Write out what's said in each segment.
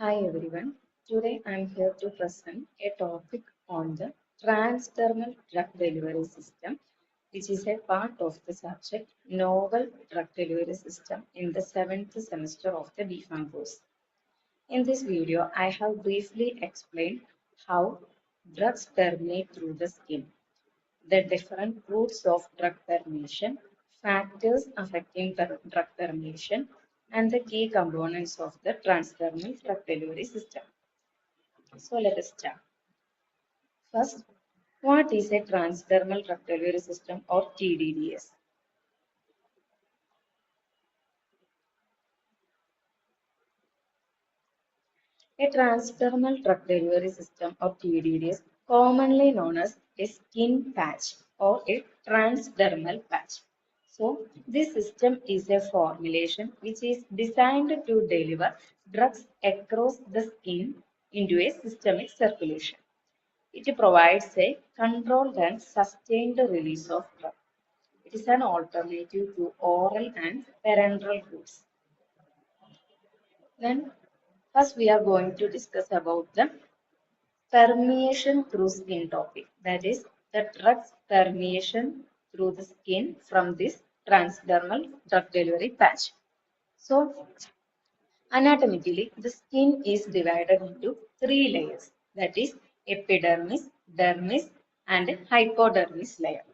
Hi everyone. Today I am here to present a topic on the transdermal drug delivery system, which is a part of the subject Novel Drug Delivery System in the 7th semester of the BPharm course. In this video, I have briefly explained how drugs permeate through the skin, the different routes of drug permeation, factors affecting drug permeation, and the key components of the transdermal drug delivery system. So let us start. First, what is a transdermal drug delivery system or TDDS? A transdermal drug delivery system or TDDS, commonly known as a skin patch or a transdermal patch. So, this system is a formulation which is designed to deliver drugs across the skin into a systemic circulation. It provides a controlled and sustained release of drug. It is an alternative to oral and parenteral routes. Then, first we are going to discuss about the permeation through skin topic. That is, the drug's permeation through the skin from this transdermal drug delivery patch. So, anatomically, the skin is divided into three layers. That is, epidermis, dermis, and hypodermis layer.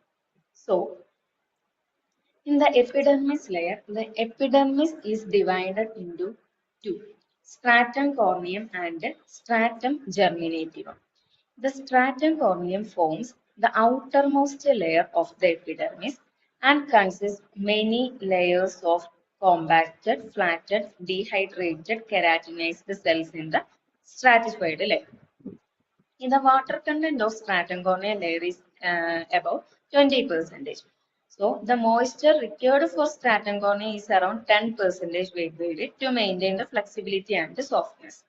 So, in the epidermis layer, the epidermis is divided into two, stratum corneum and stratum germinativum. The stratum corneum forms the outermost layer of the epidermis and consists many layers of compacted, flattened, dehydrated, keratinized cells in the stratified layer. In the water content of stratum corneum layer is about 20%. So the moisture required for stratum corneum is around 10% weight weighted to maintain the flexibility and the softness.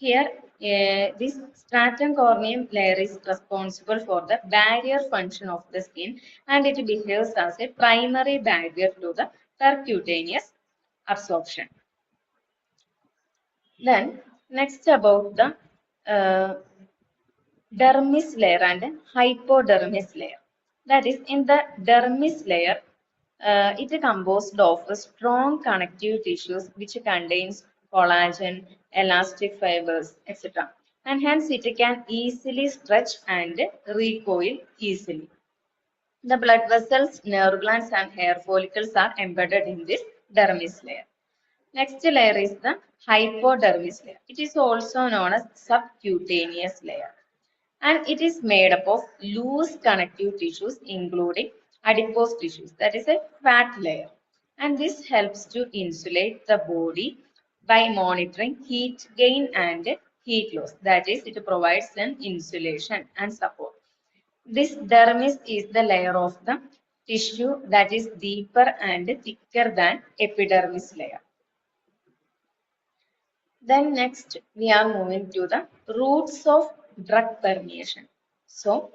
Here, this stratum corneum layer is responsible for the barrier function of the skin and it behaves as a primary barrier to the percutaneous absorption. Then, next about the dermis layer and hypodermis layer. That is, in the dermis layer, it is composed of strong connective tissues which contains collagen, elastic fibers, etc. And hence it can easily stretch and recoil easily. The blood vessels, nerve glands, and hair follicles are embedded in this dermis layer. Next layer is the hypodermis layer. It is also known as subcutaneous layer and it is made up of loose connective tissues including adipose tissues, that is a fat layer, and this helps to insulate the body by monitoring heat gain and heat loss, that is it provides an insulation and support. This dermis is the layer of the tissue that is deeper and thicker than epidermis layer. Then next we are moving to the routes of drug permeation. So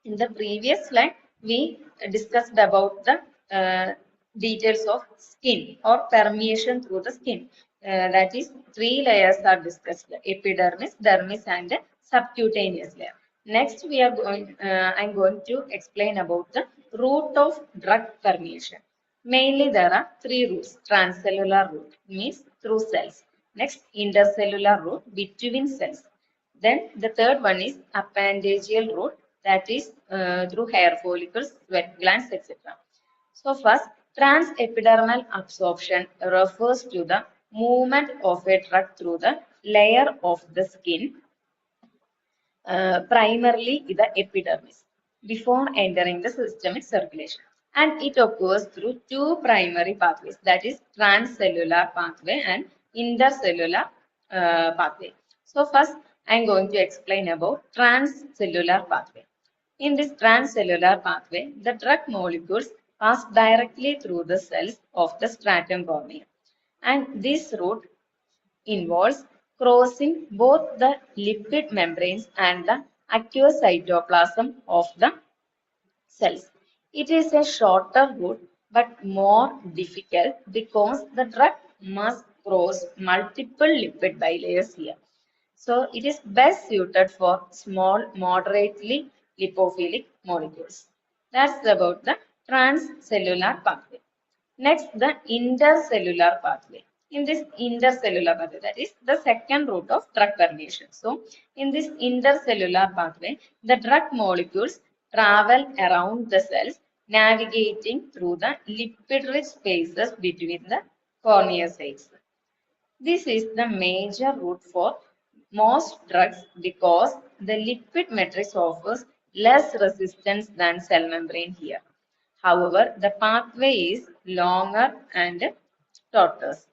in the previous slide we discussed about the details of skin or permeation through the skin. That is three layers are discussed: epidermis, dermis, and subcutaneous layer. Next we are going. I'm going to explain about the route of drug permeation. Mainly there are three routes. Transcellular route means through cells. Next, intercellular route between cells. Then the third one is appendageal route, that is through hair follicles, sweat glands, etc. So first, transepidermal absorption refers to the movement of a drug through the layer of the skin, primarily the epidermis, before entering the systemic circulation. And it occurs through two primary pathways, that is transcellular pathway and intercellular pathway. So first, I am going to explain about transcellular pathway. In this transcellular pathway, the drug molecules pass directly through the cells of the stratum corneum. And this route involves crossing both the lipid membranes and the aqueous cytoplasm of the cells. It is a shorter route but more difficult because the drug must cross multiple lipid bilayers here. So it is best suited for small, moderately lipophilic molecules. That's about the transcellular pathway. Next, the intercellular pathway. In this intercellular pathway, that is the second route of drug permeation. So, in this intercellular pathway, the drug molecules travel around the cells, navigating through the lipid-rich spaces between the corneocytes. This is the major route for most drugs because the lipid matrix offers less resistance than cell membrane here. However, the pathway is longer and tortuous.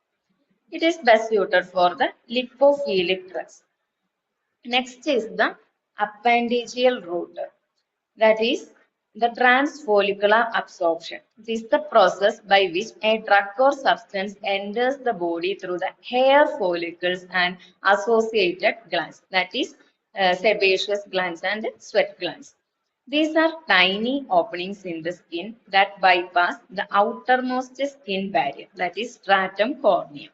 It is best suited for the lipophilic drugs. Next is the appendigeal route, that is the transfollicular absorption. This is the process by which a drug or substance enters the body through the hair follicles and associated glands, that is sebaceous glands and sweat glands. These are tiny openings in the skin that bypass the outermost skin barrier, that is stratum corneum.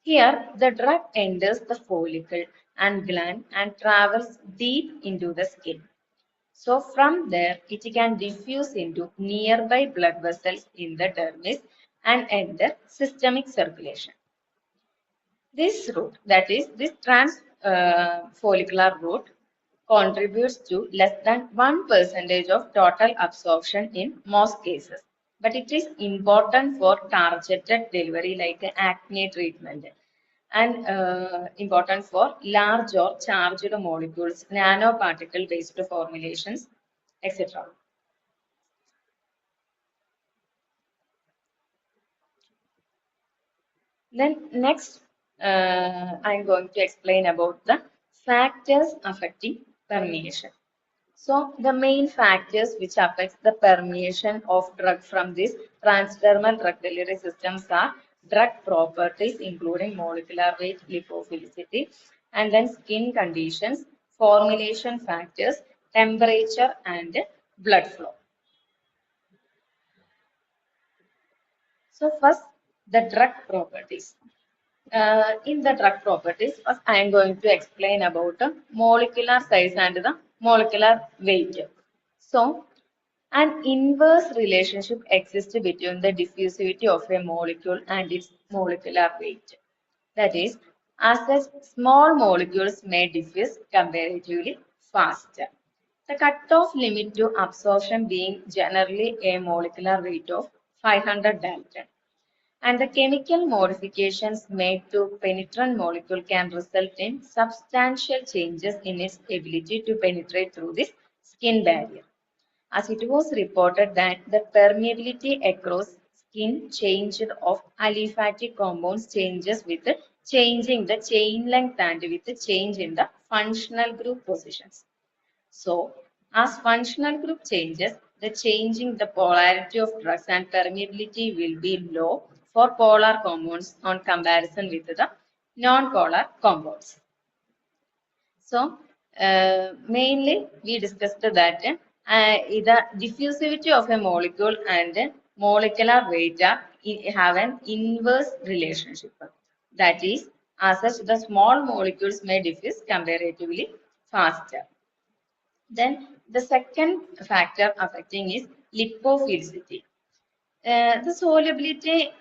Here, the drug enters the follicle and gland and travels deep into the skin. So from there, it can diffuse into nearby blood vessels in the dermis and enter systemic circulation. This route, that is this transfollicular route, contributes to less than 1% of total absorption in most cases. But it is important for targeted delivery like acne treatment and important for large or charged molecules, nanoparticle based formulations, etc. Then next, I'm going to explain about the factors affecting permeation. So the main factors which affects the permeation of drug from this transdermal drug delivery systems are drug properties including molecular weight, lipophilicity, and then skin conditions, formulation factors, temperature, and blood flow. So first, the drug properties. In the drug properties, first I am going to explain about the molecular size and the molecular weight. So, an inverse relationship exists between the diffusivity of a molecule and its molecular weight. That is, as such, small molecules may diffuse comparatively faster. The cutoff limit to absorption being generally a molecular weight of 500 Dalton. And the chemical modifications made to penetrant molecule can result in substantial changes in its ability to penetrate through this skin barrier. As it was reported that the permeability across skin changed of aliphatic compounds changes with changing the chain length and with the change in the functional group positions. So, as functional group changes, the changing the polarity of drugs and permeability will be low for polar compounds on comparison with the non-polar compounds. So, mainly we discussed that the diffusivity of a molecule and molecular weight have an inverse relationship. That is, as such, the small molecules may diffuse comparatively faster. Then the second factor affecting is lipophilicity. The solubility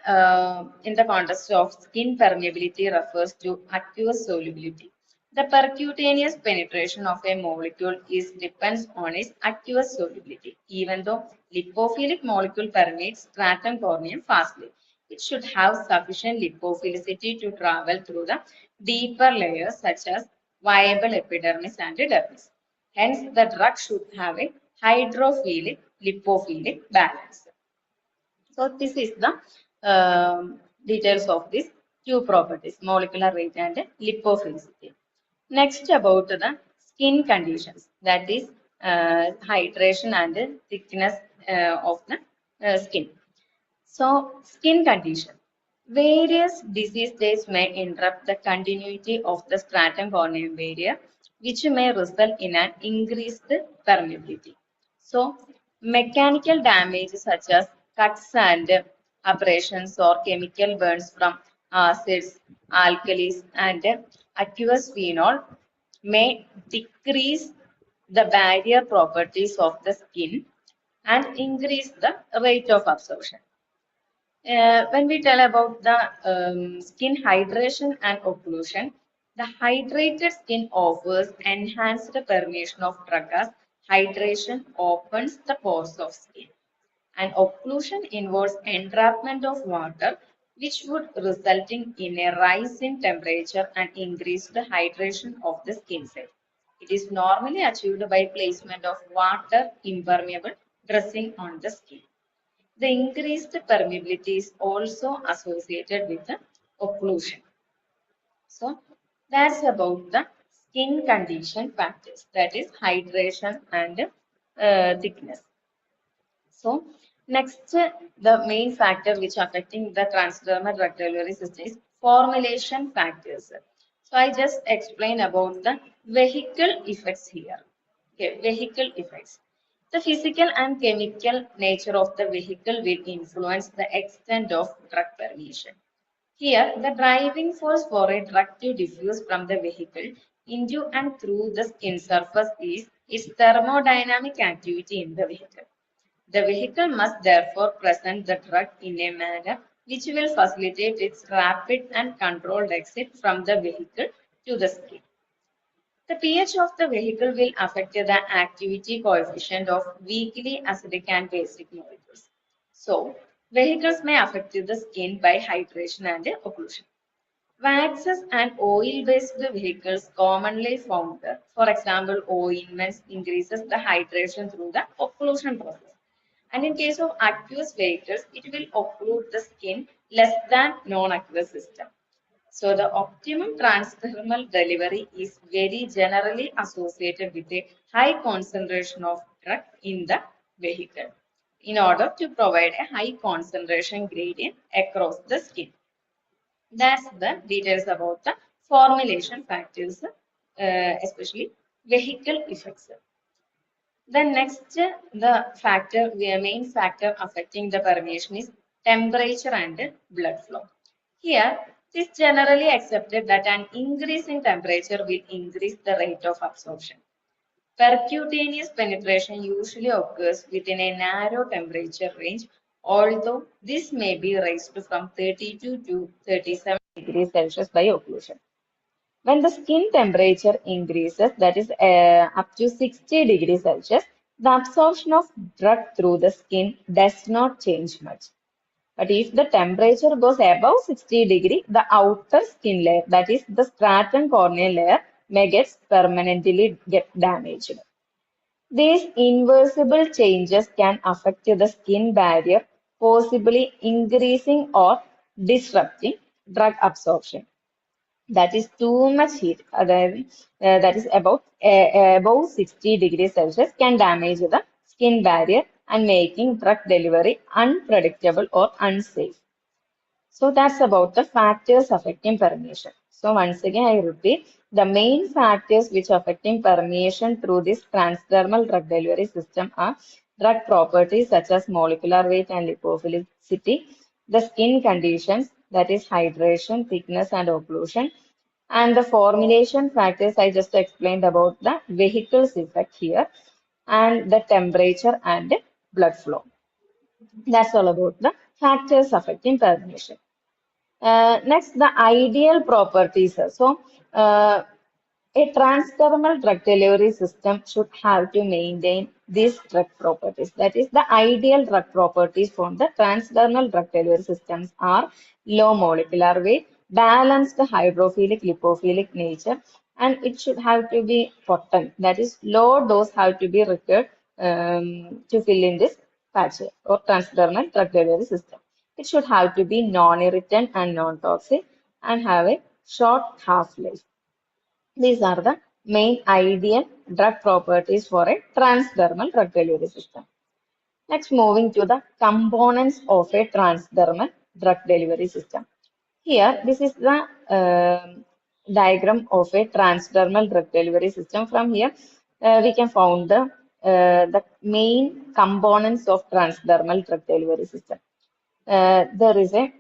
in the context of skin permeability refers to aqueous solubility. The percutaneous penetration of a molecule depends on its aqueous solubility. Even though lipophilic molecule permeates stratum corneum fastly, it should have sufficient lipophilicity to travel through the deeper layers such as viable epidermis and dermis. Hence, the drug should have a hydrophilic lipophilic balance. So this is the details of these two properties, molecular weight and lipophilicity. Next about the skin conditions, that is hydration and thickness of the skin. So skin condition. Various disease states may interrupt the continuity of the stratum corneum barrier, which may result in an increased permeability. So, mechanical damage such as cuts and abrasions or chemical burns from acids, alkalis, and aqueous phenol may decrease the barrier properties of the skin and increase the rate of absorption. When we tell about the skin hydration and occlusion, the hydrated skin offers enhanced permeation of drug as hydration opens the pores of skin. And occlusion involves entrapment of water, which would resulting in a rise in temperature and increased hydration of the skin cell. It is normally achieved by placement of water impermeable dressing on the skin. The increased permeability is also associated with the occlusion. So that's about the skin condition factors, that is hydration and thickness. So next, the main factor which affecting the transdermal drug delivery system is formulation factors. So I just explained about the vehicle effects here. Okay, vehicle effects. The physical and chemical nature of the vehicle will influence the extent of drug permeation. Here, the driving force for a drug to diffuse from the vehicle into and through the skin surface is its thermodynamic activity in the vehicle. The vehicle must therefore present the drug in a manner which will facilitate its rapid and controlled exit from the vehicle to the skin. The pH of the vehicle will affect the activity coefficient of weakly acidic and basic molecules. So, vehicles may affect the skin by hydration and occlusion. Waxes and oil-based vehicles commonly found, for example, ointments increases the hydration through the occlusion process. And in case of aqueous vehicles, it will occlude the skin less than non-aqueous system. So the optimum transdermal delivery is very generally associated with a high concentration of drug in the vehicle in order to provide a high concentration gradient across the skin. That's the details about the formulation factors, especially vehicle effects. Then next, the factor, the main factor affecting the permeation is temperature and blood flow. Here, it is generally accepted that an increase in temperature will increase the rate of absorption. Percutaneous penetration usually occurs within a narrow temperature range, although this may be raised from 32 to 37 degrees Celsius by occlusion. When the skin temperature increases, that is up to 60 degrees Celsius, the absorption of drug through the skin does not change much. But if the temperature goes above 60 degree, the outer skin layer, that is the stratum corneal layer, may get permanently damaged. These irreversible changes can affect the skin barrier, possibly increasing or disrupting drug absorption. That is too much heat, that is above 60 degrees Celsius can damage the skin barrier and making drug delivery unpredictable or unsafe. So that's about the factors affecting permeation. So once again, I repeat, the main factors which affecting permeation through this transdermal drug delivery system are drug properties such as molecular weight and lipophilicity, the skin conditions, that is hydration, thickness, and occlusion, and the formulation factors I just explained about the vehicle's effect here, and the temperature and blood flow. That's all about the factors affecting permeation. Next, the ideal properties. So, a transdermal drug delivery system should have to maintain these drug properties. That is, the ideal drug properties from the transdermal drug delivery systems are low molecular weight, balanced hydrophilic lipophilic nature, and it should have to be potent. That is, low dose have to be required to fill in this patch or transdermal drug delivery system. It should have to be non-irritant and non-toxic and have a short half-life. These are the main ideal drug properties for a transdermal drug delivery system. Next, moving to the components of a transdermal drug delivery system. Here, this is the diagram of a transdermal drug delivery system. From here, we can find the main components of transdermal drug delivery system. There is a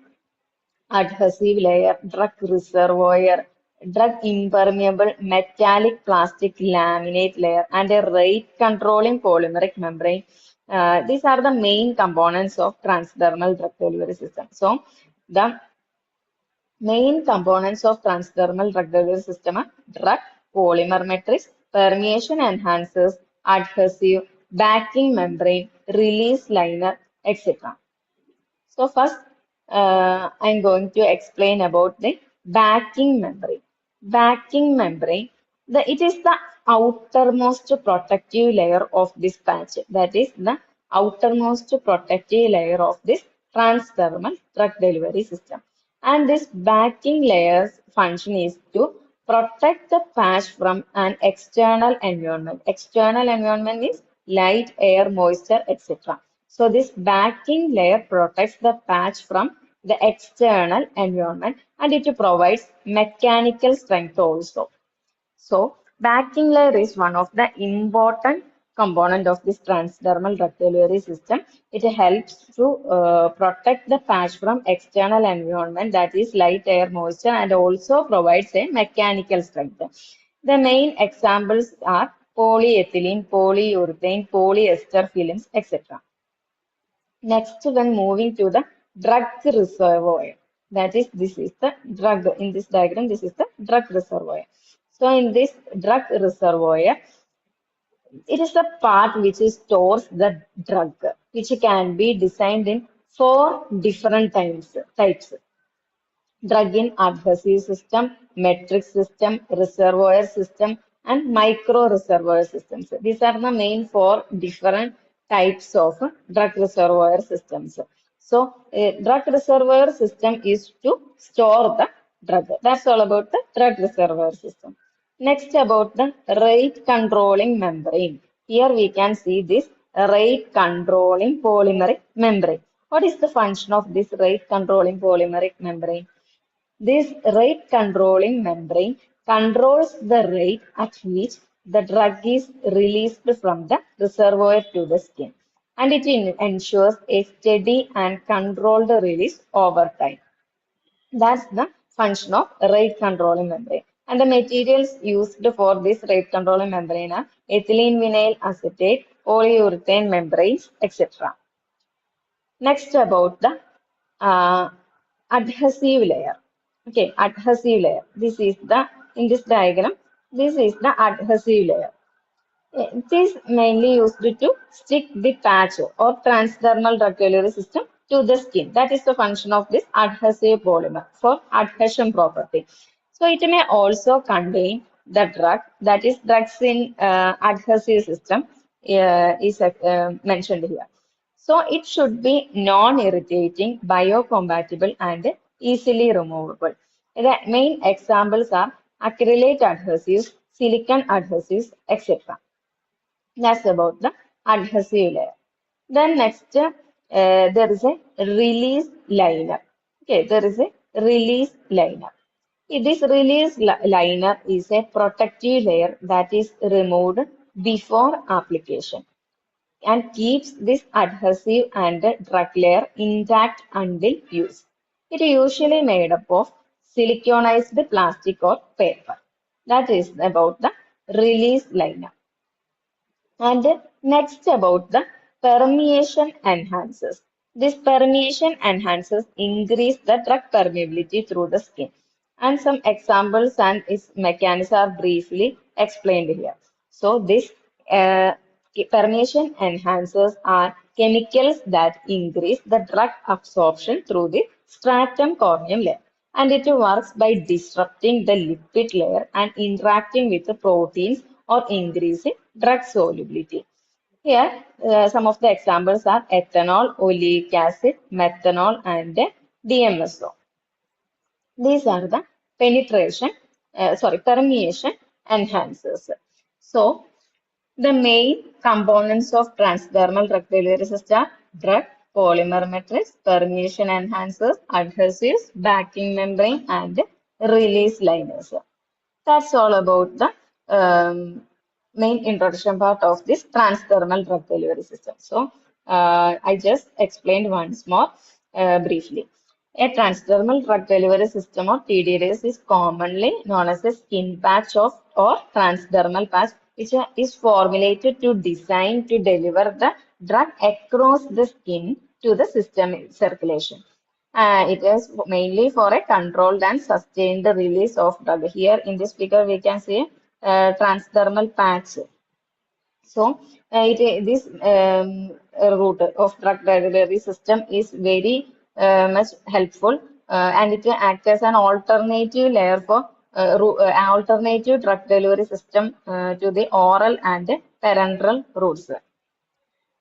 adhesive layer, drug reservoir, drug impermeable metallic plastic laminate layer, and a rate controlling polymeric membrane. These are the main components of transdermal drug delivery system. So, the main components of transdermal drug delivery system are drug, polymer matrix, permeation enhancers, adhesive, backing membrane, release liner, etc. So first, I'm going to explain about the backing membrane. Backing membrane, it is the outermost protective layer of this patch. That is the outermost protective layer of this transdermal drug delivery system. And this backing layer's function is to protect the patch from an external environment. External environment means light, air, moisture, etc. So this backing layer protects the patch from the external environment and it provides mechanical strength also. So backing layer is one of the important component of this transdermal drug delivery system. It helps to protect the patch from external environment, that is light, air, moisture, and also provides a mechanical strength. The main examples are polyethylene, polyurethane, polyester films, etc. Next, when moving to the drug reservoir, that is, this is the drug. In this diagram, this is the drug reservoir. So, in this drug reservoir, it is the part which stores the drug, which can be designed in four different types. Drug in adhesive system, metric system, reservoir system, and micro reservoir systems. These are the main four different types of drug reservoir systems. So, a drug reservoir system is to store the drug. That's all about the drug reservoir system. Next, about the rate controlling membrane. Here we can see this rate controlling polymeric membrane. What is the function of this rate controlling polymeric membrane? This rate controlling membrane controls the rate at which the drug is released from the reservoir to the skin, and it ensures a steady and controlled release over time. That's the function of rate controlling membrane. And the materials used for this rate controlling membrane are ethylene vinyl acetate, polyurethane membranes, etc. Next, about the uh, adhesive layer. Okay, adhesive layer. This is the, in this diagram, this is the adhesive layer. It is mainly used to stick the patch or transdermal drug delivery system to the skin. That is the function of this adhesive polymer for adhesion property. So it may also contain the drug, that is drugs in adhesive system is mentioned here. So it should be non-irritating, biocompatible, and easily removable. The main examples are acrylate adhesives, silicon adhesives, etc. That's about the adhesive layer. Then next, there is a release liner. Okay, there is a release liner. This release liner is a protective layer that is removed before application and keeps this adhesive and drug layer intact until use. It is usually made up of siliconized plastic or paper. That is about the release liner. And next, about the permeation enhancers. This permeation enhancers increase the drug permeability through the skin. And some examples and its mechanisms are briefly explained here. So this permeation enhancers are chemicals that increase the drug absorption through the stratum corneum layer. And it works by disrupting the lipid layer and interacting with the proteins or increasing drug solubility. Here, some of the examples are ethanol, oleic acid, methanol, and DMSO. These are the permeation enhancers. So, the main components of transdermal drug delivery system are drug, polymer matrix, permeation enhancers, adhesives, backing membrane, and release liners. That's all about the main introduction part of this transdermal drug delivery system. So, I just explained once more briefly. A transdermal drug delivery system or TDDS is commonly known as a skin patch of or transdermal patch, which is formulated to design to deliver the drug across the skin to the system circulation. It is mainly for a controlled and sustained release of drug. Here in this figure, we can see transdermal patch. So, this route of drug delivery system is very much helpful, and it acts as an alternative layer for alternative drug delivery system to the oral and parenteral routes.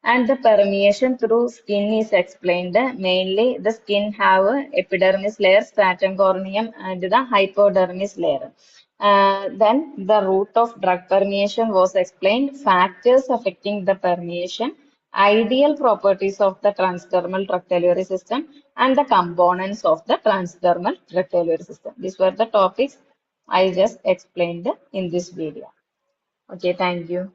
And the permeation through skin is explained. Mainly, the skin have a epidermis layer, stratum corneum, and the hypodermis layer. Then the route of drug permeation was explained, factors affecting the permeation, ideal properties of the transdermal drug delivery system, and the components of the transdermal drug delivery system. These were the topics I just explained in this video. Okay, thank you.